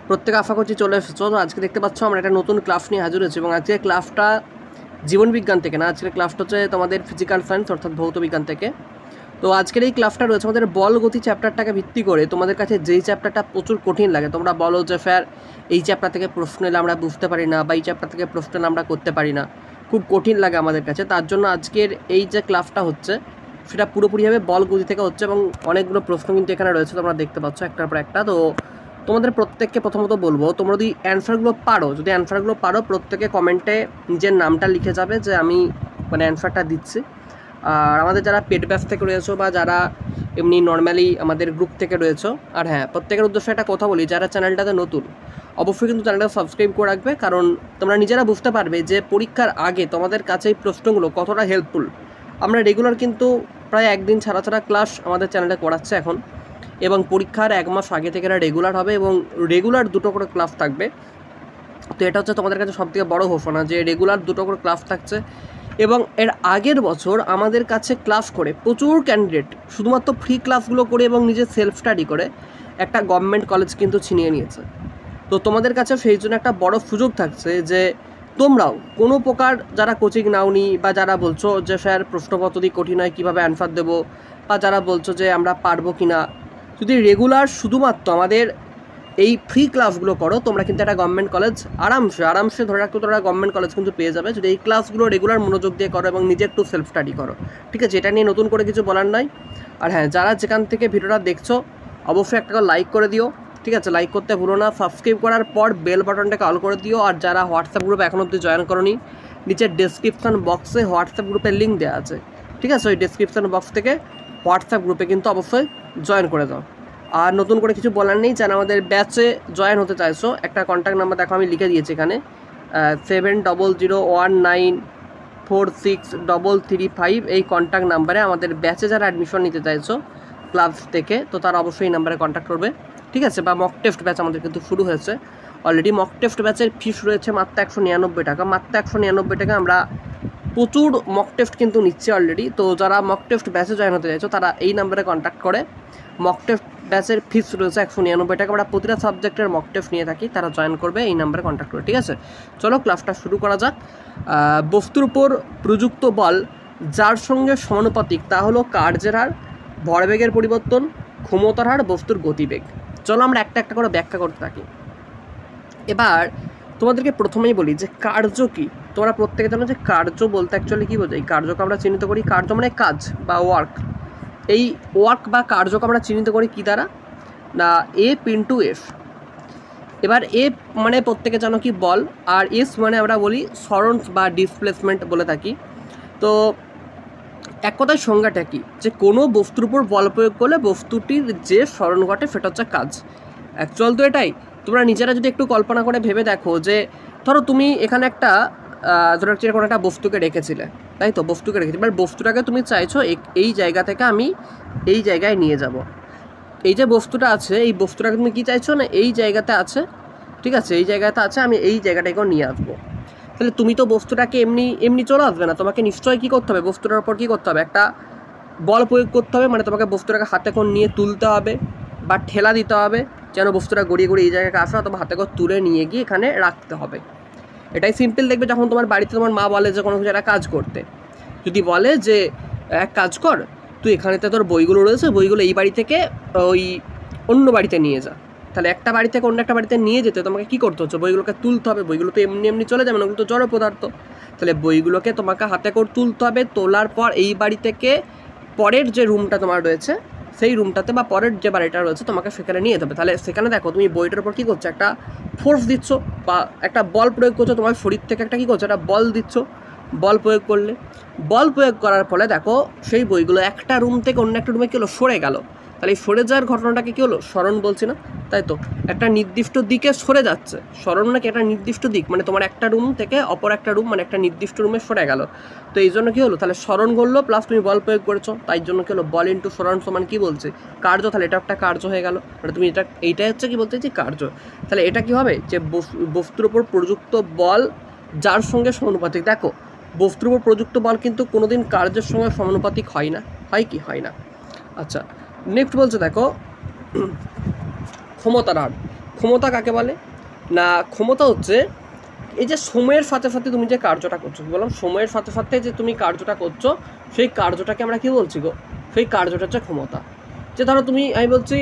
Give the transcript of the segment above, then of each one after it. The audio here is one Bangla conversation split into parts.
প্রত্যেকে আশা করছি চলে এসেছো। তো আজকে দেখতে পাচ্ছ আমরা একটা নতুন ক্লাস নিয়ে হাজির হয়েছি এবং আজকের ক্লাসটা জীবনবিজ্ঞান থেকে না, আজকের ক্লাসটা হচ্ছে তোমাদের ফিজিক্যাল সায়েন্স অর্থাৎ ভৌত বিজ্ঞান থেকে। তো আজকের এই ক্লাসটা রয়েছে আমাদের বল গতি চ্যাপ্টারটাকে ভিত্তি করে। তোমাদের কাছে যেই চ্যাপ্টারটা প্রচুর কঠিন লাগে, তোমরা বলো যে স্যার এই চ্যাপ্টার থেকে প্রশ্ন এলে আমরা বুঝতে পারি না, বা এই চ্যাপ্টার থেকে প্রশ্ন এলে আমরা করতে পারি না, খুব কঠিন লাগে আমাদের কাছে। তার জন্য আজকের এই যে ক্লাসটা হচ্ছে সেটা পুরোপুরিভাবে বল গতি থেকে হচ্ছে এবং অনেকগুলো প্রশ্ন কিন্তু এখানে রয়েছে, তোমরা দেখতে পাচ্ছ একটার পর একটা। তো তোমাদের প্রত্যেককে প্রথমত বলবো, তোমরা যদি অ্যান্সারগুলো পারো প্রত্যেকে কমেন্টে নিজের নামটা লিখে যাবে যে আমি অ্যান্সারটা দিচ্ছি। আর আমাদের যারা পেড ব্যাচ থেকে রয়েছো বা যারা এমনি নর্মালি আমাদের গ্রুপ থেকে রয়েছো, আর হ্যাঁ, প্রত্যেকের উদ্দেশ্যে একটা কথা বলি, যারা চ্যানেলটাতে নতুন অবশ্যই কিন্তু চ্যানেলটা সাবস্ক্রাইব করে রাখবে, কারণ তোমরা নিজেরা বুঝতে পারবে যে পরীক্ষার আগে তোমাদের কাছে এই প্রশ্নগুলো কতটা হেল্পফুল। আমরা রেগুলার কিন্তু প্রায় একদিন ছাড়া ছাড়া ক্লাস আমাদের চ্যানেলে করাচ্ছে এখন, এবং পরীক্ষার 1 মাস আগে থেকে এটা রেগুলার হবে এবং রেগুলার 2টো করে ক্লাস থাকবে। তো এটা হচ্ছে তোমাদের কাছে সবথেকে বড় ঘোষণা যে রেগুলার 2টো করে ক্লাস থাকছে। এবং এর আগের বছর আমাদের কাছে ক্লাস করে প্রচুর ক্যান্ডিডেট শুধুমাত্র ফ্রি ক্লাসগুলো করে এবং নিজের সেলফ স্টাডি করে একটা গভর্নমেন্ট কলেজ কিন্তু ছিনিয়ে নিয়েছে। তো তোমাদের কাছে সেই জন্য একটা বড় সুযোগ থাকছে যে তোমরাও কোনো প্রকার যারা কোচিং নাওনি, বা যারা বলছো যে স্যার প্রশ্নপত্র দিয়ে কঠিন হয় কীভাবে অ্যান্সার দেবো, বা যারা বলছো যে আমরা পারবো কি না, যদি রেগুলার শুধুমাত্র আমাদের এই ফ্রি ক্লাসগুলো করো, তোমরা কিন্তু একটা গভর্নমেন্ট কলেজ আরামসে ধরে রাখতে তোমরা গভর্নমেন্ট কলেজ কিন্তু পেয়ে যাবে, যদি এই ক্লাসগুলো রেগুলার মনোযোগ দিয়ে করো এবং নিজে একটু সেলফ স্টাডি করো। ঠিক আছে, এটা নিয়ে নতুন করে কিছু বলার নয়। আর হ্যাঁ, যারা যেখান থেকে ভিডিওটা দেখছো অবশ্যই একটা লাইক করে দিও। ঠিক আছে, লাইক করতে ভুলো না। সাবস্ক্রাইব করার পর বেল বাটনটাকে অল করে দিও। আর যারা হোয়াটসঅ্যাপ গ্রুপে এখনও অবধি জয়েন করোনি, নিচের ডেসক্রিপশন বক্সে হোয়াটসঅ্যাপ গ্রুপের লিঙ্ক দেওয়া আছে। ঠিক আছে, ওই ডেসক্রিপশন বক্স থেকে হোয়াটসঅ্যাপ গ্রুপে কিন্তু অবশ্যই জয়েন করে দাও। আর নতুন করে কিছু বলার নেই, যারা আমাদের ব্যাচে জয়েন হতে চাইছো, একটা কন্ট্যাক্ট নাম্বার দেখো আমি লিখে দিয়েছি এখানে, 7001946335। এই কন্ট্যাক্ট নাম্বারে আমাদের ব্যাচে যারা অ্যাডমিশন নিতে চাইছো ক্লাস থেকে, তো তারা অবশ্যই এই নাম্বারে কন্ট্যাক্ট করবে। ঠিক আছে, বা মক টেস্ট ব্যাচ আমাদের কিন্তু শুরু হয়েছে অলরেডি। মক টেস্ট ব্যাচের ফিস রয়েছে মাত্র 199 টাকা। মাত্র 199 টাকা আমরা প্রচুর মক টেস্ট কিন্তু নিচ্ছে অলরেডি। তো যারা মক টেস্ট ব্যাচে জয়েন হতে চাইছো তারা এই নাম্বারে কন্ট্যাক্ট করে। মক টেস্ট ব্যাচের ফিস রয়েছে 199 টাকা। আমরা প্রতিটা সাবজেক্টের মক টেস্ট নিয়ে থাকি, তারা জয়েন করবে এই নাম্বারে কন্ট্যাক্ট করে। ঠিক আছে, চলো ক্লাসটা শুরু করা যাক। বস্তুর উপর প্রযুক্ত বল যার সঙ্গে সমানুপাতিক তা হলো কার্যের হার, ভরবেগের পরিবর্তন, ক্ষমতার হার, বস্তুর গতিবেগ। চলো আমরা একটা একটা করে ব্যাখ্যা করতে থাকি। এবার তোমাদেরকে প্রথমেই বলি যে কার্য কী। তোমরা প্রত্যেকে জানো যে কার্য বলতে অ্যাকচুয়ালি কী বোঝায়। কার্যকে আমরা চিহ্নিত করি, কার্য মানে কাজ বা ওয়ার্ক। এই ওয়ার্ক বা কার্যকে আমরা চিহ্নিত করি কী দ্বারা না, এফ ইন্টু এফ। এবার এফ মানে প্রত্যেকে জানো কি বল, আর এস মানে আমরা বলি সরণ বা ডিসপ্লেসমেন্ট বলে থাকি। তো এক কথায় সংজ্ঞাটা কি, যে কোনো বস্তুর উপর বল প্রয়োগ করলে বস্তুটির যে সরণ ঘটে সেটা হচ্ছে কাজ। অ্যাকচুয়াল তো এটাই। তোমরা নিজেরা যদি একটু কল্পনা করে ভেবে দেখো যে ধরো তুমি এখানে একটা ধরো কোনো একটা বস্তুকে রেখেছিলে, তাই তো, বস্তুকে রেখেছি। এবার বস্তুটাকে তুমি চাইছো এই জায়গা থেকে আমি এই জায়গায় নিয়ে যাব। এই যে বস্তুটা আছে, এই বস্তুটাকে তুমি কী চাইছো না এই জায়গাতে আছে। ঠিক আছে, এই জায়গাতে আছে, আমি এই জায়গাটাকেও নিয়ে আসবো। তাহলে তুমি তো বস্তুটাকে এমনি চলে আসবে না, তোমাকে নিশ্চয়ই কী করতে হবে, বস্তুটার উপর কী করতে হবে, একটা বল প্রয়োগ করতে হবে। মানে তোমাকে বস্তুটাকে হাতে করে নিয়ে তুলতে হবে বা ঠেলা দিতে হবে যেন বস্তুটা গড়িয়ে এই জায়গায় আসে, অথবা হাতে করে তুলে নিয়ে গিয়ে এখানে রাখতে হবে। এটাই সিম্পল। দেখবে যখন তোমার বাড়িতে তোমার মা বলে যে কোনো কিছু একটা কাজ করতে, যদি বলে যে এক কাজ কর, তুই এখানেতে তোর বইগুলো রয়েছে, বইগুলো এই বাড়ি থেকে ওই অন্য বাড়িতে নিয়ে যা। তাহলে একটা বাড়ি থেকে অন্য একটা বাড়িতে নিয়ে যেতে তোমাকে কী করতে হচ্ছে, বইগুলোকে তুলতে হবে। বইগুলো তো এমনি চলে যাবে না, ওগুলো তো জড় পদার্থ। তাহলে বইগুলোকে তোমাকে হাতে করে তুলতে হবে। তোলার পর এই বাড়ি থেকে পরের যে রুমটা তোমার রয়েছে সেই রুমটাতে বা পরের যে বাড়িটা রয়েছে তোমাকে সেখানে নিয়ে যেতে হবে। তাহলে সেখানে দেখো তুমি বইটার উপর কী করছো, একটা ফোর্স দিচ্ছ বা একটা বল প্রয়োগ করছো, তোমার শরীর থেকে একটা কী করছো, একটা বল দিচ্ছ। বল প্রয়োগ করলে, বল প্রয়োগ করার ফলে দেখো সেই বইগুলো একটা রুম থেকে অন্য একটা রুমে কী হলো, সরে গেল। তাহলে এই সরে যাওয়ার ঘটনাটাকে কী হলো, সরণ বলছি না, তাই তো, একটা নির্দিষ্ট দিকে সরে যাচ্ছে। সরণ নাকি একটা নির্দিষ্ট দিক, মানে তোমার একটা রুম থেকে অপর একটা রুম মানে একটা নির্দিষ্ট রুমে সরে গেল। তো এই জন্য কী হলো, তাহলে সরণ ঘটলো প্লাস তুমি বল প্রয়োগ করেছো, তাই জন্য কী হলো, বল ইন্টু সরণ সমান কী বলছে, কার্য। তাহলে এটা একটা কার্য হয়ে গেল, মানে তুমি এইটাই হচ্ছে কী বলতে চাইছি, কার্য। তাহলে এটা কী হবে, যে বস্তুর উপর প্রযুক্ত বল যার সঙ্গে সমানুপাতিক। দেখো বস্তুর উপর প্রযুক্ত বল কিন্তু কোনোদিন কার্যের সঙ্গে সমানুপাতিক হয় না, হয় কি, হয় না। আচ্ছা, নেক্সট বলছে দেখো ক্ষমতার হার। ক্ষমতা কাকে বলে না, ক্ষমতা হচ্ছে এই যে সময়ের সাথে সাথে তুমি যে কার্যটা করছো, কি বললাম, সময়ের সাথে সাথে যে তুমি কার্যটা করছো সেই কার্যটাকে আমরা কি বলছি গো, সেই কার্যটা হচ্ছে ক্ষমতা। যে ধরো তুমি, আমি বলছি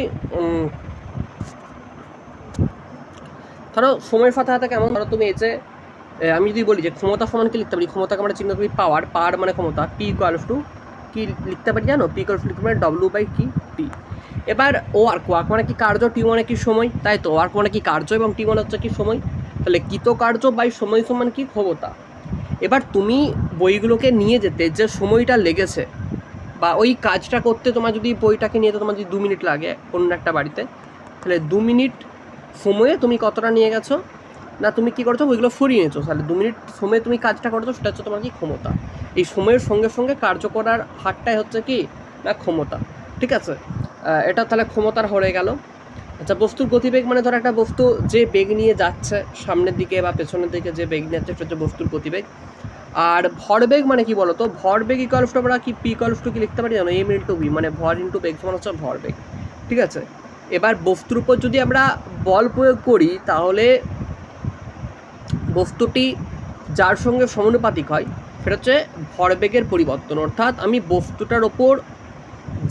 ধরো সময়ের সাথে সাথে কেমন, ধরো তুমি এই যে আমি যদি বলি যে ক্ষমতা সমান কি লিখতে পারি, ক্ষমতাকে আমরা চিহ্ন করি পাওয়ার, পাওয়ার মানে ক্ষমতা, পি ইকুয়ালস টু কি লিখতে পারি জানো, পি ইকুয়ালস টু লিখতে পারি ডব্লিউ বাই কি টি। এবার ওয়ার্ক, ওয়ার্ক মানে কি কার্য, টি মানে কি সময়, তাই তো, ওয়ার্ক মানে কি কার্য এবং টি মানে হচ্ছে কি সময়, তাহলে কৃতকার্য বাই সময় সমান কি ক্ষমতা। এবার তুমি বইগুলোকে নিয়ে যেতে যে সময়টা লেগেছে বা ওই কাজটা করতে তোমার যদি বইটাকে নিয়ে যেতে তোমার যদি 2 মিনিট লাগে অন্য একটা বাড়িতে, তাহলে 2 মিনিট সময়ে তুমি কতটা নিয়ে গেছো না, তুমি কী করছো ওইগুলো ফুরিয়ে নিয়েছো, তাহলে 2 মিনিট সময়ে তুমি কাজটা করছো, সেটা হচ্ছে তোমার কি ক্ষমতা। এই সময়ের সঙ্গে সঙ্গে কার্য করার হারটাই হচ্ছে কি না ক্ষমতা, ঠিক আছে। এটা তাহলে ক্ষমতার হয়ে গেল। আচ্ছা, বস্তুর গতিবেগ মানে ধরো একটা বস্তু যে বেগ নিয়ে যাচ্ছে সামনের দিকে বা পেছনের দিকে যে বেগ নিয়ে যাচ্ছে সেটা হচ্ছে বস্তুর গতিবেগ। আর ভরবেগ মানে কি বলো তো, ভরবেগ ইকুয়ালস টু আমরা কি পি ইকুয়ালস টু কি লিখতে পারি জানো, এম ইন্টু ভি, মানে ভর ইন্টু বেগ সমান হচ্ছে ভরবেগ, ঠিক আছে। এবার বস্তুর উপর যদি আমরা বল প্রয়োগ করি তাহলে বস্তুটি যার সঙ্গে সমানুপাতিক হয় সেটা হচ্ছে ভরবেগের পরিবর্তন, অর্থাৎ আমি বস্তুটার ওপর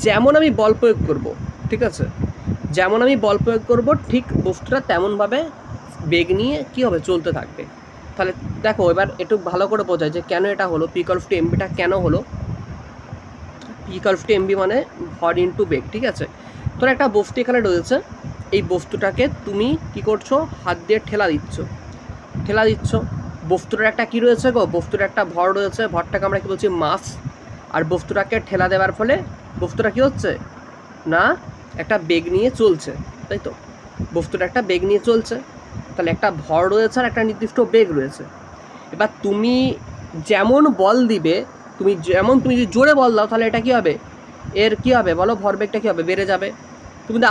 যেমন আমি বল প্রয়োগ করব, ঠিক আছে, যেমন আমি বল প্রয়োগ করব ঠিক বস্তুটা তেমনভাবে বেগ নিয়ে কী হবে চলতে থাকবে। তাহলে দেখো এবার একটু ভালো করে বোঝায় যে কেন এটা হলো, পি ইকুয়ালস টু এমবিটা কেন হলো, পি ইকুয়ালস টু এমবি মানে ভর ইন্টু বেগ, ঠিক আছে। তোর একটা বস্তু এখানে রয়েছে, এই বস্তুটাকে তুমি কি করছো, হাত দিয়ে ঠেলা দিচ্ছ, বস্তুটার একটা কি রয়েছে গো, বস্তুটার একটা ভর রয়েছে, ভরটাকে আমরা কি বলছি মাস, আর বস্তুটাকে ঠেলা দেওয়ার ফলে বস্তুটা কি হচ্ছে না একটা বেগ নিয়ে চলছে, তাই তো, বস্তুটা একটা বেগ নিয়ে চলছে, তাহলে একটা ভর রয়েছে আর একটা নির্দিষ্ট বেগ রয়েছে। এবার তুমি যেমন বল দিবে, তুমি যদি জোরে বল দাও তাহলে এটা কী হবে, এর কী হবে বলো, ভরবেগটা কী হবে, বেড়ে যাবে। তুমি যদি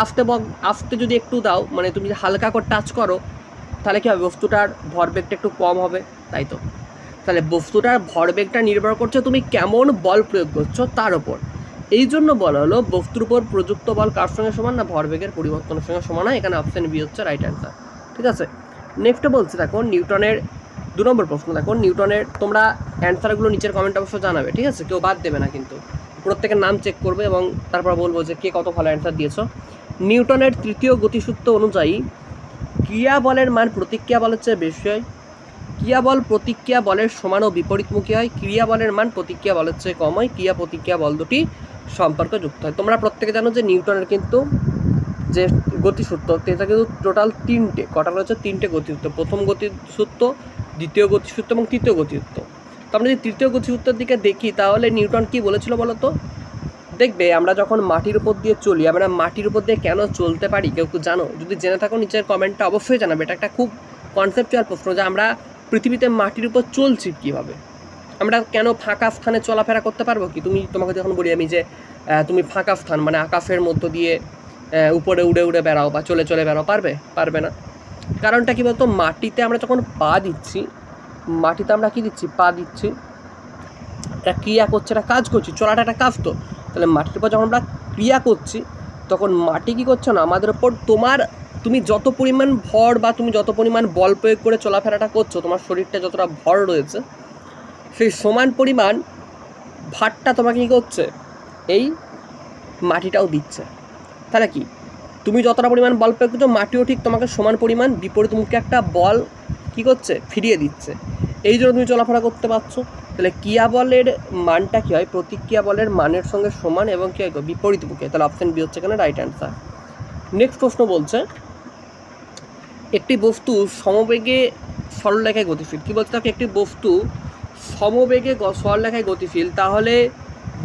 আস্তে যদি একটু দাও, মানে তুমি যদি হালকা করে টাচ করো তাহলে কী হবে, বস্তুটার ভরবেগটা একটু কম হবে, তাই তো। তাহলে বস্তুটার ভরবেগটা নির্ভর করছে তুমি কেমন বল প্রয়োগ করছো তার ওপর। এই জন্য বলা হলো বস্তুর উপর প্রযুক্ত বল কার সঙ্গে সমান না ভরবেগের পরিবর্তনের সঙ্গে সমান হয়, এখানে অপশন বি হচ্ছে রাইট অ্যান্সার, ঠিক আছে। নেক্সট বলছি দেখো নিউটনের 2 নম্বর প্রশ্ন, দেখো নিউটনের, তোমরা অ্যান্সারগুলো নিচের কমেন্ট অবশ্য জানাবে, ঠিক আছে, কেউ বাদ দেবে না কিন্তু, প্রত্যেকের নাম চেক করবে এবং তারপর বলবো যে কে কত ভালো অ্যান্সার দিয়েছো। নিউটনের তৃতীয় গতিসূত্র অনুযায়ী ক্রিয়া বলের মান প্রতিক্রিয়া বলের চেয়ে বেশি হয়, ক্রিয়া বল প্রতিক্রিয়া বলের সমান ও বিপরীতমুখী হয়, ক্রিয়া বলের মান প্রতিক্রিয়া বলের চেয়ে কম হয়, ক্রিয়া প্রতিক্রিয়া বল দুটি সম্পর্ক যুক্ত হয়। তোমরা প্রত্যেকে জানো যে নিউটনের কিন্তু যে গতিসূত্র এটা কিন্তু টোটাল 3টে, কটা রয়েছে 3টে গতিসূত্র, প্রথম গতিসূত্র, দ্বিতীয় গতিসূত্র এবং তৃতীয় গতিসূত্র। তো আমরা যদি তৃতীয় গতিসূত্রের দিকে দেখি তাহলে নিউটন কি বলেছিল বলো তো, দেখবে আমরা যখন মাটির উপর দিয়ে চলি, আমরা মাটির উপর দিয়ে কেন চলতে পারি কেউ জানো, যদি জেনে থাকো নিচের কমেন্টটা অবশ্যই জানাবে। এটা একটা খুব কনসেপচুয়াল প্রশ্ন যে আমরা পৃথিবীতে মাটির উপর চলছি কীভাবে, আমরা কেন ফাঁকা স্থানে চলাফেরা করতে পারবো কি, তোমাকে যখন বলি আমি যে তুমি ফাঁকা স্থান মানে আকাশের মধ্য দিয়ে উপরে উড়ে বেড়াও বা চলে বেড়াও, পারবে না। কারণটা কী বলতো, মাটিতে আমরা যখন পা দিচ্ছি, মাটিতে আমরা কি দিচ্ছি, পা দিচ্ছি, একটা ক্রিয়া করছে, একটা কাজ করছি, চলাটা একটা কাজ তো, তাহলে মাটির উপর যখন আমরা ক্রিয়া করছি তখন মাটি কী করছে না আমাদের ওপর, তুমি যত পরিমাণ ভর বা তুমি যত পরিমাণ বল প্রয়োগ করে চলাফেরাটা করছো, তোমার শরীরটা যতটা ভর রয়েছে সেই সমান পরিমাণ ভারটা তোমাকে কী করছে, এই মাটিটাও দিচ্ছে। তাহলে কি তুমি যতটা পরিমাণ বল প্রয়োগ করছো মাটিও ঠিক তোমাকে সমান পরিমাণ বিপরীতমুখী একটা বল কী করছে, ফিরিয়ে দিচ্ছে, এই জন্য তুমি চলাফেরা করতে পারছো। তাহলে ক্রিয়া বলের মানটা কী হয়, প্রতিক্রিয়া বলের মানের সঙ্গে সমান এবং কী হয় বিপরীতমুখী, তাহলে অপশন বি হচ্ছে এখানে রাইট অ্যান্সার। নেক্সট প্রশ্ন বলছে একটি বস্তু সমবেগে সরলরেখায় গতিশীল, কী বলছে তাকে, একটি বস্তু সমবেগে সরলরেখায় গতিশীল, তাহলে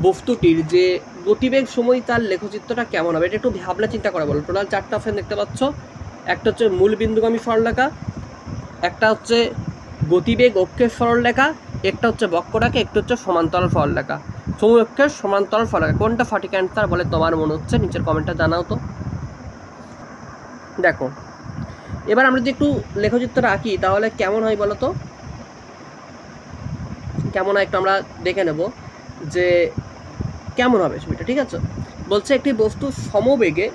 বস্তুটির যে গতিবেগ সময় তার লেখচিত্রটা কেমন হবে, এটা একটু ভাবনা চিন্তা করে বলো। টোটাল 4টা অপশন দেখতে পাচ্ছ, একটা হচ্ছে মূল বিন্দুগামী সরলরেখা, একটা হচ্ছে গতিবেগ অক্ষের সরলরেখা, একটা হচ্ছে বক্ররেখা, একটা হচ্ছে সমান্তরাল সরলরেখা, সমঅক্ষের সমান্তরাল সরলরেখা, কোনটা সঠিক অ্যান্সার বলে তোমার মনে হচ্ছে নিচের কমেন্টটা জানাও তো। দেখো এবার আমরা যদি একটু লেখচিত্রটা আঁকি তাহলে কেমন হয় বলো তো, কেমন হয় একটু আমরা দেখে নেব যে কেমন হবে ছবিটা, ঠিক আছে। বলছে একটি বস্তু সমবেগে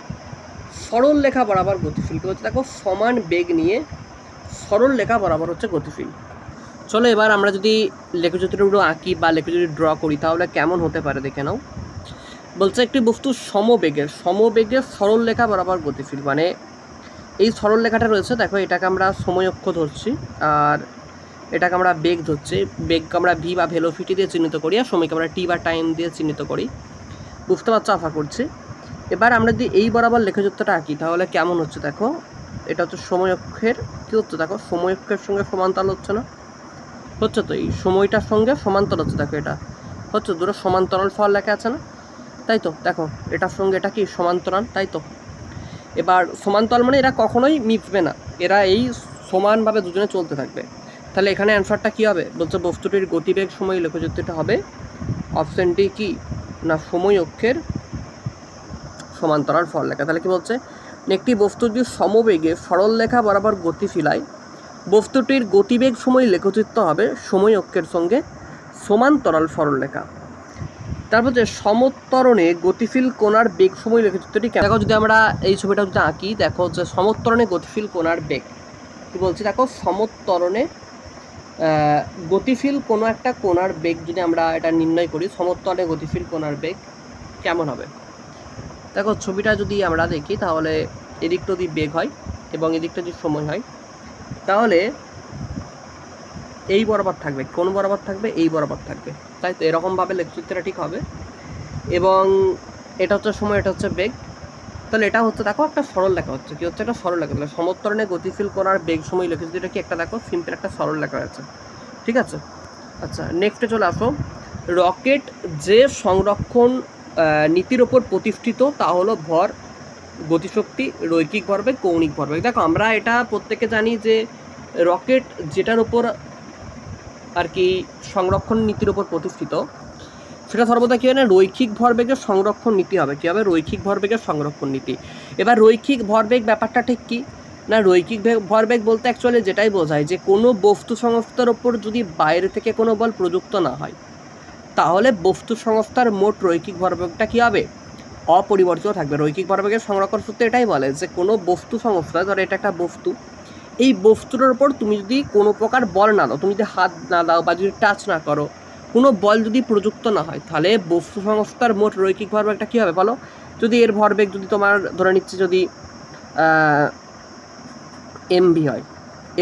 সরল রেখা বরাবর গতিশীল। কি বলছে দেখো, সমান বেগ নিয়ে সরল রেখা বরাবর হচ্ছে গতিশীল। চলো এবার আমরা যদি লেখচিত্রগুলো আঁকি বা লেখচিত্র ড্র করি তাহলে কেমন হতে পারে দেখে নাও। বলছে একটি বস্তু সমবেগের সরল রেখা বরাবর গতিশীল, মানে এই সরল রেখাটা রয়েছে দেখো, এটাকে আমরা সময় অক্ষ ধরছি আর এটাকে আমরা বেগ ধরছি। বেগকে আমরা ভি বা ভেলোসিটি দিয়ে চিহ্নিত করি আর সময়কে আমরা টি বা টাইম দিয়ে চিহ্নিত করি। বুঝতে পারছো আশা করছি। এবার আমরা যদি এই বরাবর লেখচিত্রটা আঁকি তাহলে কেমন হচ্ছে দেখো, এটা হচ্ছে সময় অক্ষের কী হচ্ছে দেখো, সময় অক্ষের সঙ্গে সমান্তরাল হচ্ছে না, হচ্ছে তো এই সময়টার সঙ্গে সমান্তরাল হচ্ছে, দেখো এটা হচ্ছে দুটো সমান্তরাল ফল লেখা আছে না, তাই তো দেখো এটার সঙ্গে এটা কি সমান্তরাল, তাই তো। এবার সমান্তরাল মানে এরা কখনোই মিশবে না, এরা এই সমানভাবে দুজনে চলতে থাকবে। তাহলে এখানে অ্যান্সারটা কী হবে, বলছে বস্তুটির গতিবেগ সময় লেখচিত্রটা হবে অপশানটি কি না, সময় অক্ষের সমান্তরাল ফল লেখা। তাহলে কি বলছে, একটি বস্তু যদি সমবেগে সরল রেখা বরাবর গতিশীল হয়, বস্তুটির গতিবেগ সময় লেখচিত্র হবে সময় অক্ষের সঙ্গে সমান্তরাল সরলরেখা। তারপর যে সমত্বরণে গতিশীল কোণার বেগ সময় লেখচিত্রটি দেখো, যদি আমরা এই ছবিটা যদি আঁকি দেখো যে সমত্বরণে গতিশীল কোণার বেগ কি বলছি দেখো, সমত্বরণে গতিশীল কোনো একটা কোণার বেগ যদি আমরা এটা নির্ণয় করি, সমত্বরণে গতিশীল কোণার বেগ কেমন হবে দেখো। ছবিটা যদি আমরা দেখি তাহলে এদিকটা যদি বেগ হয় এবং এদিকটা যদি সময় হয় তাহলে এই বরাবর থাকবে, কোন বরাবর থাকবে, এই বরাবর থাকবে, তাই তো এরকমভাবে লেখচিত্রটা ঠিক হবে। এবং এটা হচ্ছে সময়, এটা হচ্ছে বেগ, তাহলে এটা হচ্ছে দেখো একটা সরল লেখা হচ্ছে, কি হচ্ছে একটা সরল লেখা। তাহলে সমত্বরণে গতিশীল করার বেগ সময় লেখচিত্রটা কি একটা দেখো সিম্পল একটা সরল লেখা আছে, ঠিক আছে। আচ্ছা নেক্সটে চলে আসো, রকেট যে সংরক্ষণ নীতির ওপর প্রতিষ্ঠিত তা হলো ভর, গতিশক্তি, রৈখিক ভরবেগ, কৌণিক ভরবেগ। দেখো আমরা এটা প্রত্যেকে জানি যে রকেট যেটার উপর আর কি সংরক্ষণ নীতির উপর প্রতিষ্ঠিত সেটা সর্বদা কী হয় না, রৈখিক ভরবেগের সংরক্ষণ নীতি হবে। কী হবে, রৈখিক ভরবেগের সংরক্ষণ নীতি। এবার রৈখিক ভরবেগ ব্যাপারটা ঠিক কী না, রৈখিক ভরবেগ বলতে অ্যাকচুয়ালি যেটাই বোঝায় যে কোনো বস্তু সংস্থার ওপর যদি বাইরে থেকে কোনো বল প্রযুক্ত না হয় তাহলে বস্তু সংস্থার মোট রৈখিক ভরবেগটা কী হবে, অপরিবর্তিত থাকবে। রৈখিক ভরবেগের সংরক্ষণ সূত্র এটাই বলে যে কোনো বস্তু সংস্থা, ধরো এটা একটা বস্তু, এই বস্তুটার উপর তুমি যদি কোনো প্রকার বল না দাও, তুমি যদি হাত না দাও বা যদি টাচ না করো, কোনো বল যদি প্রযুক্ত না হয় তাহলে বস্তু সংস্থার মোট রৈখিক ভরবেগটা কী হবে বলো। যদি এর ভরবেগ যদি তোমার ধরে নিচ্ছে যদি এমভি হয়,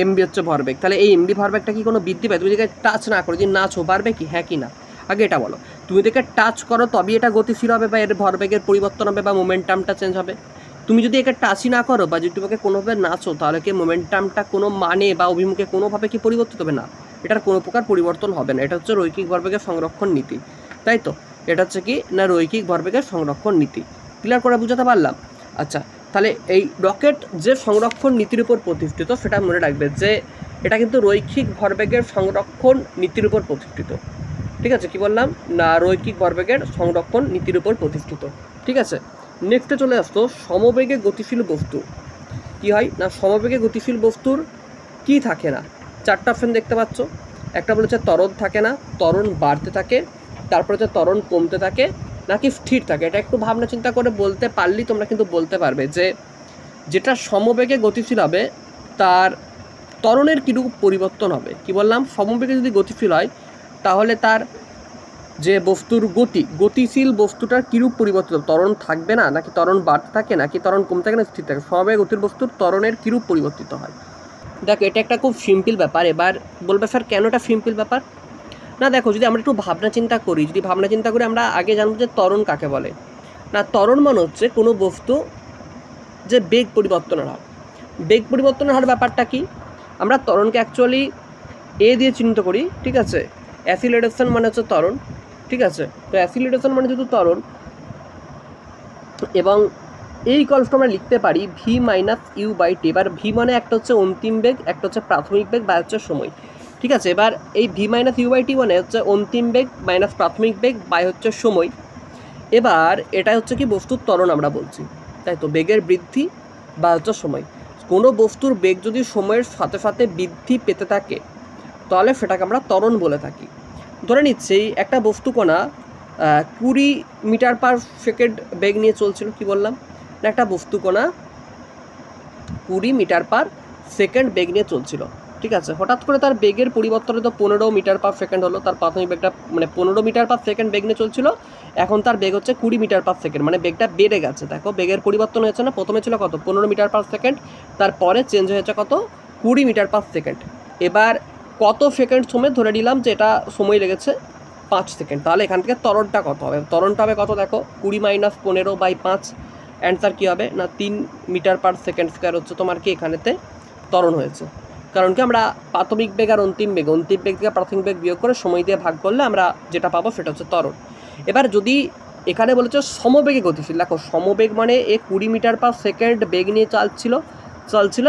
এমভি হচ্ছে ভরবেগ, তাহলে এই এমভি ভরবেগটা কি কোনো বৃদ্ধি পায়? তুমি যদি টাচ না করো, যদি নাচো, বাড়বে কি, হ্যাঁ কি না, আগে এটা বলো। তুমি যদি টাচ করো তবেই এটা গতিশীল হবে বা এর ভরবেগের পরিবর্তন হবে বা মোমেন্টামটা চেঞ্জ হবে। তুমি যদি একে টাচই না করো বা যদি তোমাকে কোনোভাবে নাচো তাহলে কি মোমেন্টামটা কোনো মানে বা অভিমুখে কোনোভাবে কি পরিবর্তিত হবে না, এটার কোনো প্রকার পরিবর্তন হবে না। এটা হচ্ছে রৈখিক ভরবেগের সংরক্ষণ নীতি, তাই তো। এটা হচ্ছে কি না রৈখিক ভরবেগের সংরক্ষণ নীতি। ক্লিয়ার করে বুঝাতে পারলাম? আচ্ছা তাহলে এই রকেট যে সংরক্ষণ নীতির উপর প্রতিষ্ঠিত সেটা মনে রাখবে যে এটা কিন্তু রৈখিক ভরবেগের সংরক্ষণ নীতির উপর প্রতিষ্ঠিত, ঠিক আছে। কি বললাম না, রৈখিক ভরবেগের সংরক্ষণ নীতির উপর প্রতিষ্ঠিত, ঠিক আছে। নেক্সটে চলে আসতো সমবেগে গতিশীল বস্তু কি হয় না, সমবেগে গতিশীল বস্তুর কি থাকে না, চারটা অপশন দেখতে পাচ্ছ। একটা বলেছে ত্বরণ থাকে না, ত্বরণ বাড়তে থাকে, তারপরে হচ্ছে ত্বরণ কমতে থাকে, নাকি স্থির থাকে। এটা একটু ভাবনা চিন্তা করে বলতে পারলেই তোমরা কিন্তু বলতে পারবে যে যেটা সমবেগে গতিশীল হবে তার ত্বরণের কীরূপ পরিবর্তন হবে। কি বললাম, সমবেগে যদি গতিশীল হয় তাহলে তার যে বস্তুর গতিশীল বস্তুটার কীরূপ পরিবর্তন, ত্বরণ থাকবে না, নাকি ত্বরণ বাড়তে থাকে, নাকি ত্বরণ কমতে থাকে, না স্থির থাকে। সমবেগে গতির বস্তুর ত্বরণের কীরূপ পরিবর্তিত হয়। দেখো এটা একটা খুব সিম্পল ব্যাপার। এবার বলবে স্যার কেন এটা সিম্পল ব্যাপার না, দেখো যদি আমরা একটু ভাবনা চিন্তা করি, আমরা আগে জানবো যে ত্বরণ কাকে বলে। না ত্বরণ মানে হচ্ছে কোনো বস্তু যে বেগ পরিবর্তনের হার। বেগ পরিবর্তনের হার ব্যাপারটা কি, আমরা ত্বরণকে অ্যাকচুয়ালি এ দিয়ে চিহ্নিত করি, ঠিক আছে। অ্যাসিলারেশন মানে হচ্ছে ত্বরণ, ঠিক আছে। তো অ্যাসিলারেশন মানে যেহেতু ত্বরণ, এবং এই কলসটা আমরা লিখতে পারি V minus you by T. এবার ভি মানে একটা হচ্ছে অন্তিম বেগ, একটা হচ্ছে প্রাথমিক বেগ বা হচ্ছে সময়, ঠিক আছে। এবার এই V minus you by T মানে হচ্ছে অন্তিম বেগ মাইনাস প্রাথমিক বেগ বাই হচ্ছে সময়। এবার এটা হচ্ছে কি বস্তুর ত্বরণ আমরা বলছি, তাই তো, বেগের বৃদ্ধি বা হচ্ছে সময়। কোনো বস্তুর বেগ যদি সময়ের সাথে সাথে বৃদ্ধি পেতে থাকে তাহলে সেটাকে আমরা ত্বরণ বলে থাকি। ধরে নিচ্ছি একটা বস্তুকণা 20 মিটার পার সেকেন্ড বেগ নিয়ে চলছিল, কি বললাম একটা বস্তুকণা 20 মিটার পার সেকেন্ড বেগ নিয়ে চলছিল, ঠিক আছে। হঠাৎ করে তার বেগের পরিবর্তন তো 15 মিটার পার সেকেন্ড হলো। তার প্রাথমিক বেগটা মানে 15 মিটার পার সেকেন্ড বেগ নিয়ে চলছিল, এখন তার বেগ হচ্ছে 20 মিটার পার সেকেন্ড, মানে বেগটা বেড়ে গেছে। দেখো বেগের পরিবর্তন হয়েছে না, প্রথমে ছিল কত 15 মিটার পার সেকেন্ড, তারপরে চেঞ্জ হয়েছে কত 20 মিটার পার সেকেন্ড। এবার কত সেকেন্ড সময় ধরে নিলাম যে এটা সময় লেগেছে 5 সেকেন্ড, তাহলে এখান থেকে ত্বরণটা কত হবে? ত্বরণটা হবে কত দেখো 20 মাইনাস 15/5, অ্যান্সার কী হবে না 3 মিটার পার সেকেন্ড স্কোয়ার হচ্ছে তোমার কি এখানেতে ত্বরণ হয়েছে। কারণ কি আমরা প্রাথমিক বেগ আর অন্তিম বেগ থেকে প্রাথমিক বেগ বিয়োগ করে সময় দিয়ে ভাগ করলে আমরা যেটা পাবো সেটা হচ্ছে ত্বরণ। এবার যদি এখানে বলেছে সমবেগে গতিশীল, দেখো সমবেগ মানে 20 মিটার পার সেকেন্ড বেগ নিয়ে চলছিল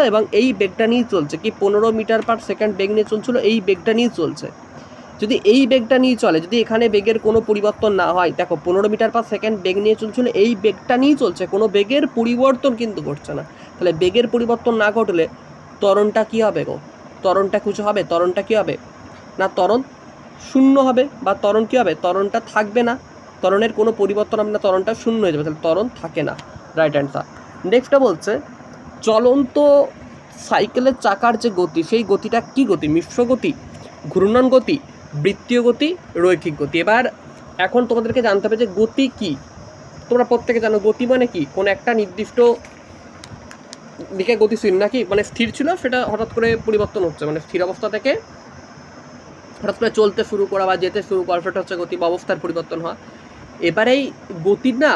এবং এই বেগটা নিয়েই চলছে, কি 15 মিটার পার সেকেন্ড বেগ নিয়ে চলছিল, এই বেগটা নিয়েই চলছে। যদি এই বেগটা নিয়ে চলে, যদি এখানে বেগের কোনো পরিবর্তন না হয়, দেখো 15 মিটার পার সেকেন্ড বেগ নিয়ে চলছিল, এই বেগটা নিয়েই চলছে, কোনো বেগের পরিবর্তন কিন্তু ঘটছে না। তাহলে বেগের পরিবর্তন না ঘটলে ত্বরণটা কী হবে গো? ত্বরণটা কিছু হবে? ত্বরণটা কী হবে না ত্বরণ শূন্য হবে, বা ত্বরণ কী হবে? ত্বরণটা থাকবে না, ত্বরণের কোনো পরিবর্তন হবে না, ত্বরণটা শূন্য হয়ে যাবে, তাহলে ত্বরণ থাকে না। Right answer. নেক্সটটা বলছে চলন্ত সাইকেলের চাকার যে গতি, সেই গতিটা কী গতি? মিশ্র গতি, ঘূর্ণন গতি, বৃত্তীয় গতি, রৈখিক গতি। এবার এখন তোমাদেরকে জানতে হবে যে গতি কি। তোমরা প্রত্যেকে জানো গতি মানে কি, কোনো একটা নির্দিষ্ট দিকে গতিশীল নাকি, মানে স্থির ছিল সেটা হঠাৎ করে পরিবর্তন হচ্ছে, মানে স্থির অবস্থা থেকে হঠাৎ করে চলতে শুরু করা বা যেতে শুরু করা, সেটা হচ্ছে গতি বা অবস্থার পরিবর্তন হওয়া। এবার এই গতির না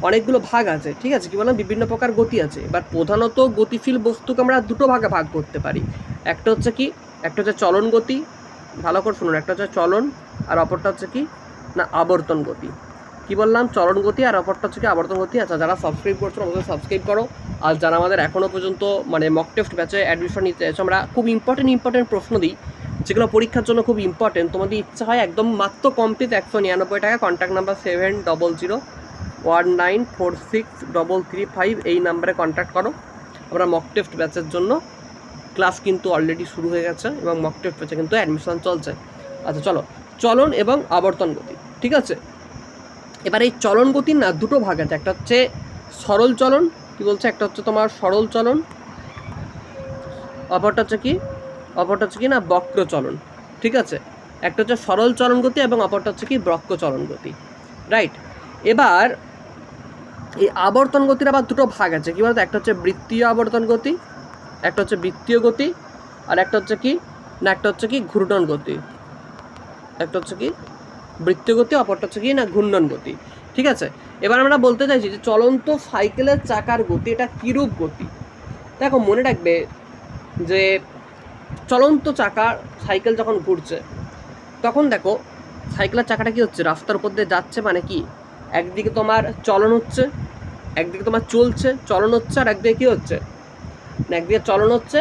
অনেকগুলো ভাগ আছে, ঠিক আছে, কি বললাম বিভিন্ন প্রকার গতি আছে। এবার প্রধানত গতিশীল বস্তুকে আমরা দুটো ভাগে ভাগ করতে পারি। একটা হচ্ছে কি, একটা হচ্ছে চলন গতি, ভালো করে শুনুন, একটা হচ্ছে চলন আর অপরটা হচ্ছে কি না আবর্তন গতি। কি বললাম? চলন গতি আর অপরটা হচ্ছে কি আবর্তন গতি। আচ্ছা, যারা সাবস্ক্রাইব করছো অবশ্যই সাবস্ক্রাইব করো। আর যারা আমাদের এখনও পর্যন্ত মানে মক টেস্ট ব্যাচে অ্যাডমিশন নিতে চাইছো, আমরা খুব ইম্পর্টেন্ট প্রশ্ন দিই যেগুলো পরীক্ষার জন্য খুব ইম্পর্টেন্ট। তোমাদের ইচ্ছা হয় একদম মাত্র কমপ্লিট 199 টাকা, কন্ট্যাক্ট নাম্বার 7001946335, এই নাম্বারে কন্ট্যাক্ট করো। আমরা মক টেস্ট ব্যাচের জন্য ক্লাস কিন্তু অলরেডি শুরু হয়ে গেছে এবং মক টেস্ট ব্যাচে কিন্তু অ্যাডমিশন চলছে। আচ্ছা চলো, চলন এবং আবর্তন গতি, ঠিক আছে। এবার এই চলন গতির না দুটো ভাগ আছে, একটা হচ্ছে সরল চলন, কি বলছে, একটা হচ্ছে তোমার সরল চলন, অপরটা হচ্ছে কি না বক্র চলন, ঠিক আছে। একটা হচ্ছে সরল চলন গতি এবং অপরটা হচ্ছে কি বক্র চলন গতি, রাইট। এবার এই আবর্তন গতির আবার দুটো ভাগ আছে, কি বলতো, একটা হচ্ছে বৃত্তীয় আবর্তন গতি, একটা হচ্ছে বৃত্তীয় গতি, আর একটা হচ্ছে কি ঘূর্ণন গতি, একটা হচ্ছে কি বৃত্তীয় গতি, অপরটা হচ্ছে কি না ঘূর্ণন গতি, ঠিক আছে। এবার আমরা বলতে চাইছি যে চলন্ত সাইকেলের চাকার গতি এটা কীরূপ গতি। দেখো মনে রাখবে যে চলন্ত চাকার সাইকেল যখন ঘুরছে তখন দেখো সাইকেলের চাকাটা কি হচ্ছে, রাস্তার উপর দিয়ে যাচ্ছে, মানে কি একদিকে তোমার চলন হচ্ছে, একদিকে তোমার চলন হচ্ছে, আর একদিকে কী হচ্ছে না একদিকে চলন হচ্ছে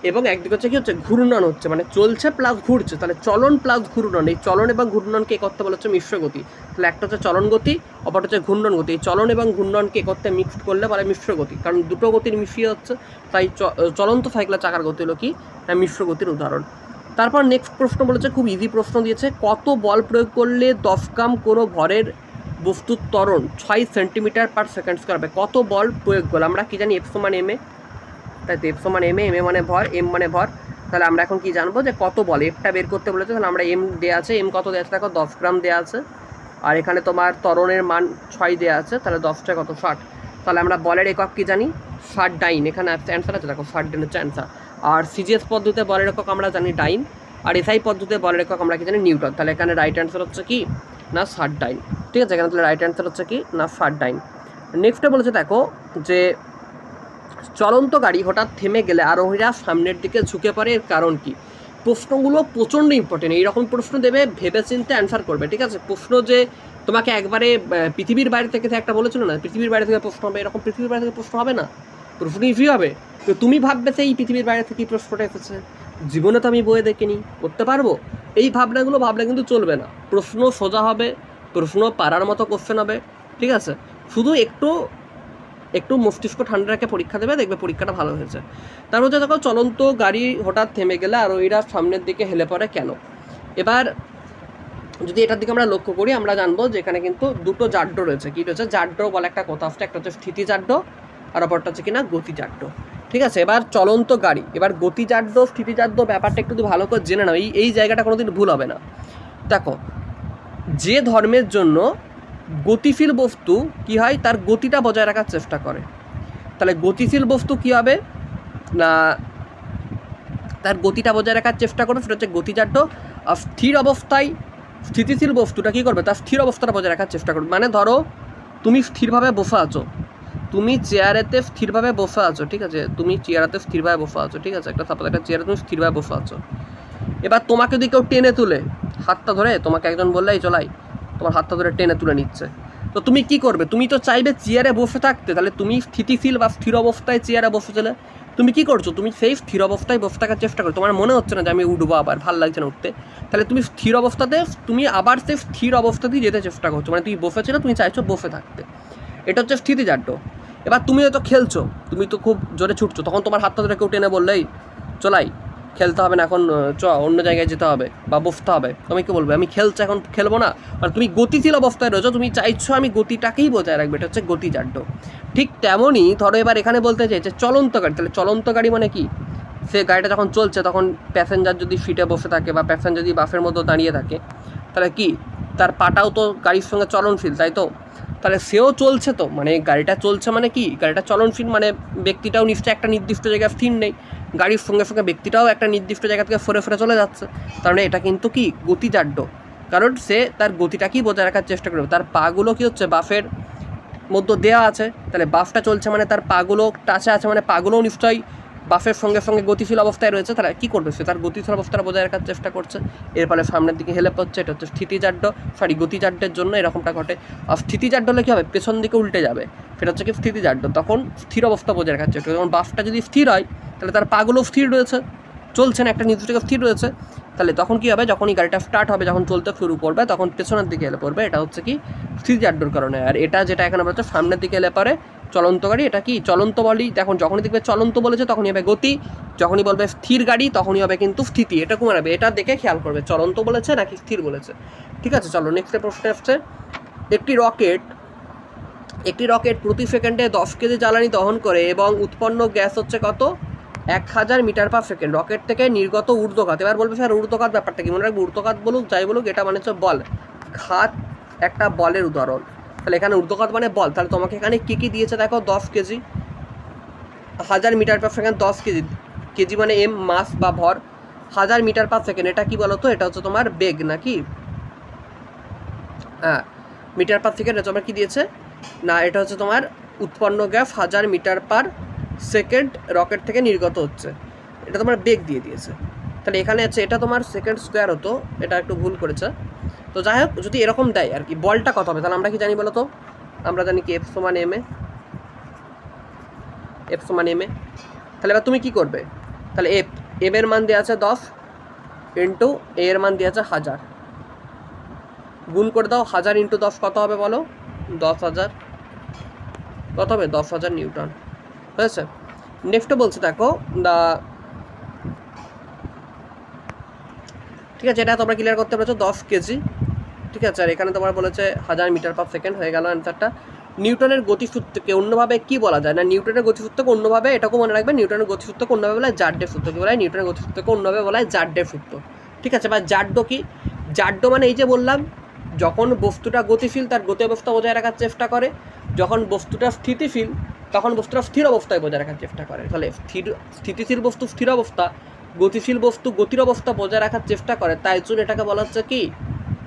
এবং একদিকে হচ্ছে কি হচ্ছে ঘূর্ণন হচ্ছে, মানে চলছে প্লাস ঘুরছে, তাহলে চলন প্লাস ঘূর্ণন, এই চলন এবং ঘূর্ণনকে করতে বলা হচ্ছে মিশ্র গতি। তাহলে একটা হচ্ছে চলন গতি, অপরটা হচ্ছে ঘূর্ণন গতি। এই চলন এবং ঘূর্ণনকে করতে মিক্সড করলে বলে মিশ্র গতি, কারণ দুটো গতির মিশিয়ে হচ্ছে, তাই চলন্ত সাইকেলের চাকার গতি হলো কি মিশ্র গতির উদাহরণ। তারপর নেক্সট প্রশ্ন বলেছে, খুব ইজি প্রশ্ন দিয়েছে, কত বল প্রয়োগ করলে 10 গ্রাম কোনো ভরের বস্তুর ত্বরণ 6 সেন্টিমিটার পার সেকেন্ড স্কোয়ার হবে। কত বল প্রয়োগ করলে, আমরা কি জানি F সমান ma, তাই তো F সমান ma, ma মানে ভর, m মানে ভর। তাহলে আমরা এখন কি জানবো যে কত বল, এফটা বের করতে বলেছে, তাহলে আমরা m দেওয়া আছে, m কত দেওয়া আছে দেখো 10 গ্রাম দেওয়া আছে, আর এখানে তোমার ত্বরণের মান 6 দেওয়া আছে, তাহলে 10টা কত 60। তাহলে আমরা বলের একক কি জানি 60 ডাইন, এখানে অ্যান্সার আছে দেখো 60 ডাইন হচ্ছে অ্যান্সার। আর সিজিএস পদ্ধতিতে বলের একক আমরা জানি ডাইন, আর এসআই পদ্ধতিতে বলের একক আমরা কি জানি নিউটন। তাহলে এখানে রাইট অ্যান্সার হচ্ছে কি না 60 ডাইন, ঠিক আছে। এখানে তাহলে রাইট অ্যান্সার হচ্ছে কি না 60 ডাইন। নেক্সটে বলেছে দেখো যে চলন্ত গাড়ি হঠাৎ থেমে গেলে আরোহীরা সামনের দিকে ঝুঁকে পড়ে, এর কারণ কি। প্রশ্নগুলো প্রচণ্ড ইম্পর্টেন্ট, এইরকম প্রশ্ন দেবে ভেবে চিন্তে অ্যান্সার করবে, ঠিক আছে। প্রশ্ন যে তোমাকে একবারে পৃথিবীর বাইরে থেকে একটা বলেছিল না পৃথিবীর বাইরে থেকে প্রশ্ন হবে, এরকম পৃথিবীর বাইরে থেকে প্রশ্ন হবে না, প্রশ্ন ইজি হবে। তো তুমি ভাববে সেই পৃথিবীর বাইরে থেকে প্রশ্নটা এসেছে, জীবনে তো আমি বইয়ে দেখিনি, করতে পারবো, এই ভাবনাগুলো ভাবলে কিন্তু চলবে না। প্রশ্ন সোজা হবে, প্রশ্ন পারার মতো কোশ্চেন হবে, ঠিক আছে। শুধু একটু মস্তিষ্ক ঠান্ডা রেখে পরীক্ষা দেবে, দেখবে পরীক্ষাটা ভালো হয়েছে। তার মধ্যে দেখো চলন্ত গাড়ি হঠাৎ থেমে গেলে আরোহীরা সামনের দিকে হেলে পড়ে কেন। এবার যদি এটার দিকে আমরা লক্ষ্য করি আমরা জানবো যে এখানে কিন্তু দুটো জাড্য রয়েছে। কি রয়েছে? জাড্য বলে একটা কথা আসছে, একটা হচ্ছে স্থিতি জাড্য আর অপরটা হচ্ছে কিনা গতি জাড্য। ঠিক আছে, এবার চলন্ত গাড়ি, এবার গতি জাড্য স্থিতি জাড্য ব্যাপারটা একটু ভালো করে জেনে নাও, এই জায়গাটা কোনোদিন ভুল হবে না। দেখো, যে ধর্মের জন্য গতিশীল বস্তু কি হয়, তার গতিটা বজায় রাখার চেষ্টা করে, তাহলে গতিশীল বস্তু কি হবে না, তার গতিটা বজায় রাখার চেষ্টা করবে, সেটা হচ্ছে গতিজাড্য। আর স্থির অবস্থায় স্থিতিশীল বস্তুটা কী করবে, তার স্থির অবস্থাটা বজায় রাখার চেষ্টা করবে। মানে ধরো তুমি স্থিরভাবে বসে আছো, তুমি চেয়ারেতে স্থিরভাবে বসে আছো, ঠিক আছে, তুমি চেয়ারেতে স্থিরভাবে বসে আছো, ঠিক আছে, একটা সাপোজ একটা চেয়ারে তুমি স্থিরভাবে বসে আছো। এবার তোমাকে যদি কেউ টেনে তুলে হাতটা ধরে, তোমাকে একজন বললে এই চলাই, তোমার হাতটা ধরে টেনে তুলে নিচ্ছে, তো তুমি কি করবে? তুমি তো চাইবে চেয়ারে বসে থাকতে, তাহলে তুমি স্থিতিশীল বা স্থির অবস্থায় চেয়ারে বসেছিলে, তুমি কি করছো? তুমি সেই স্থির অবস্থায় বসে থাকার চেষ্টা করো, তোমার মনে হচ্ছে না যে আমি উঠবো, আবার ভালো লাগছে না উঠতে, তাহলে তুমি স্থির অবস্থাতে তুমি আবার সেই স্থির অবস্থাতেই যেতে চেষ্টা করছো, মানে তুমি বসেছিলে, তুমি চাইছো বসে থাকতে, এটা হচ্ছে স্থিতিজাড্য। এবার তুমি হয়তো খেলছো, তুমি তো খুব জোরে ছুটছো, তখন তোমার হাতটা ধরে কেউ টেনে বললেই চলাই খেলতে হবে না এখন, অন্য জায়গায় যেতে হবে বা বসতে হবে, তুমি কি বলবে? আমি খেলছি, এখন খেলবো না। মানে তুমি গতিশীল অবস্থায় রয়েছো, তুমি চাইছো আমি গতিটাকেই বজায় রাখবে, এটা হচ্ছে গতিজাড্য। ঠিক তেমনই ধরো এবার এখানে বলতে চাইছে চলন্ত গাড়ি, তাহলে চলন্ত গাড়ি মানে কি? সে গাড়িটা যখন চলছে তখন প্যাসেঞ্জার যদি সিটে বসে থাকে বা প্যাসেঞ্জার যদি বাসের মতো দাঁড়িয়ে থাকে, তাহলে কি তার পাটাও তো গাড়ির সঙ্গে চলনশীল, তাই তো? তাহলে সেও চলছে, তো মানে গাড়িটা চলছে মানে কি, গাড়িটা চলনশীল, মানে ব্যক্তিটাও নিশ্চয়ই একটা নির্দিষ্ট জায়গায় স্থির নেই, গাড়ির সঙ্গে সঙ্গে ব্যক্তিটাও একটা নির্দিষ্ট জায়গা থেকে ফরে চলে যাচ্ছে, তার মানে এটা কিন্তু কি গতিজাড্য, কারণ সে তার গতিটাকেই বজায় রাখার চেষ্টা করবে। তার পাগুলো কি হচ্ছে বাফের মধ্যে দেওয়া আছে, তাহলে বাফটা চলছে মানে তার পাগুলো টাচে আছে, মানে পাগুলোও নিশ্চয়ই বাফের সঙ্গে সঙ্গে গতিশীল অবস্থায় রয়েছে, তাহলে কী করবে? সে তার গতিশীল অবস্থাটা বজায় রাখার চেষ্টা করছে, এর ফলে সামনের দিকে হেলে পড়ছে, এটা হচ্ছে স্থিতিজাড্য। গতিজাড্যের জন্য এরকমটা ঘটে। আর স্থিতিজাড্য হলে কী হবে? পেছন দিকে উল্টে যাবে, সেটা হচ্ছে কি স্থিতিজাড্য, তখন স্থির অবস্থা বজায় রাখার চেষ্টা। যখন বাফটা যদি স্থির হয়, তাহলে তার পাগুলো স্থির রয়েছে, চলছে না, একটা নির্দিষ্ট স্থির রয়েছে, তাহলে তখন কী হবে? যখনই গাড়িটা স্টার্ট হবে, যখন চলতে শুরু করবে, তখন পেছনের দিকে এলে পড়বে, এটা হচ্ছে কি স্থিতিজাড্যর কারণে। আর এটা যেটা এখানে বলছে সামনের দিকে এলে পরে চলন্ত গাড়ি, এটা কি চলন্ত বলি, দেখুন যখনই দেখবে চলন্ত বলেছে তখনই হবে গতি, যখনই বলবে স্থির গাড়ি তখনই হবে কিন্তু স্থিতি, এটা কমাবে, এটা দেখে খেয়াল করবে চলন্ত বলেছে নাকি স্থির বলেছে। ঠিক আছে, চলো নেক্সট প্রশ্ন আসছে। একটি রকেট প্রতি সেকেন্ডে 10 কেজি জ্বালানি দহন করে এবং উৎপন্ন গ্যাস হচ্ছে কত? 1000 মিটার পার সেকেন্ড। রকেট থেকে নির্গত ঊর্ধ্বঘাত, এবার বলবে স্যার ঊর্ধ্বঘাত ব্যাপারটা কি? মনে রাখবে ঊর্ধ্বঘাত বলুক যাই বলুক, এটা মানে হচ্ছে বল, ঘাত একটা বলের উদাহরণ, তাহলে এখানে ঊর্ধ্বঘাত মানে বল, তাহলে তোমাকে এখানে কী কী দিয়েছে দেখো, 10 K, 1000 metre per second, 10 K, K G M mass বা ভর, 1000 মিটার পার সেকেন্ড, এটা কি বলো তো? এটা হচ্ছে তোমার বেগ নাকি? হ্যাঁ, মিটার পার সেকেন্ড, এটা তোমার কী দিয়েছে না, এটা হচ্ছে তোমার উৎপন্ন gas 1000 metre per second rocket থেকে নির্গত হচ্ছে, এটা তোমার বেগ দিয়ে দিয়েছে। তাহলে এখানে আছে এটা তোমার সেকেন্ড স্কোয়ার হতো, এটা একটু ভুল করেছে। তো যাই হোক, যদি এরকম দেয় আর কি, বলটা কত হবে? তাহলে আমরা কি জানি বলো তো? আমরা জানি কি এফ সমান এম এ, এফ সমান এম এ। তাহলে এবার তুমি কি করবে? তাহলে এম এর মান দেওয়া আছে 10 ইন্টু এ এর মান দেওয়া আছে 1000, গুণ করে দাও, 1000 ইন্টু 10 কত হবে বলো? 10,000, কত হবে? 10,000 নিউটন হয়েছে। নেক্সট বলছে দেখো ঠিক আছে, এটা তোমরা ক্লিয়ার করতে পেরেছো, 10 কেজি, ঠিক আছে। আর এখানে তোমার বলেছে 1000 মিটার পার সেকেন্ড, হয়ে গেল অ্যান্সারটা। নিউটনের গতিসূত্রকে অন্যভাবে কি বলা যায় না, নিউটনের গতিসূত্রকে অন্যভাবে, এটাকেও মনে রাখবে, নিউটনের গতিসূত্রকে অন্যভাবে বলা হয় জাড্ডের সূত্র। কি বলা হয়? নিউটনের গতিসূত্রকে অন্যভাবে বলা হয় জাড্ডের সূত্র, ঠিক আছে। বা জাড্য কি? জাড্য মানে এই যে বললাম, যখন বস্তুটা গতিশীল তার গতি অবস্থা বজায় রাখার চেষ্টা করে, যখন বস্তুটা স্থিতিশীল তখন বস্তুটা স্থির অবস্থায় বজায় রাখার চেষ্টা করে। তাহলে স্থিতিশীল বস্তু স্থির অবস্থা, গতিশীল বস্তু গতির অবস্থা বজায় রাখার চেষ্টা করে, তাই জন্য এটাকে বলা হচ্ছে কি,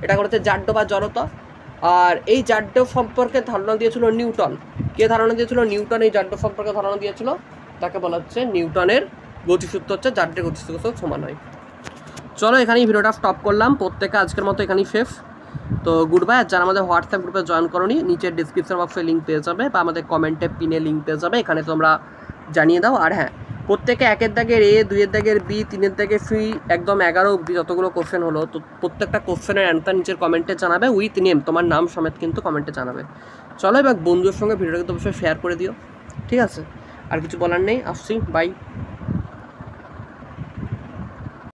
এটা হচ্ছে জাড্য বা জড়তা। আর এই জাড্য সম্পর্কে ধারণা দিয়েছিল নিউটন। কে ধারণা দিয়েছিল? নিউটন এই জাড্য সম্পর্কে ধারণা দিয়েছিল, তাকে বলা হচ্ছে নিউটনের গতিসূত্র হচ্ছে জাড্যের গতিসূত্র সমান হয়। চলো এখানেই ভিডিওটা স্টপ করলাম, প্রত্যেকে আজকের মতো এখানেই শেষ। তো গুড বাই। যারা আমাদের হোয়াটসঅ্যাপ গ্রুপে জয়েন করোনি, নিচের ডিসক্রিপশন বক্সে লিঙ্ক পেয়ে যাবে বা আমাদের কমেন্টে পিনে লিঙ্ক পেয়ে যাবে, এখানে তোমরা জানিয়ে দাও। আর হ্যাঁ, প্রত্যেকে 1-এর দাগের এ, 2-এর দাগের বি, 3-এর দাগের সি, একদম 11 অবধি যতগুলো কোশ্চেন হলো, তো প্রত্যেকটা কোশ্চেনের অ্যান্সার নিচের কমেন্টে জানাবে, উইথ নেম, তোমার নাম সমেত কিন্তু কমেন্টে জানাবে। চলো এবার বন্ধুদের সঙ্গে ভিডিওটাকে তো অবশ্যই শেয়ার করে দিও, ঠিক আছে। আর কিছু বলার নেই, আসছি, বাই।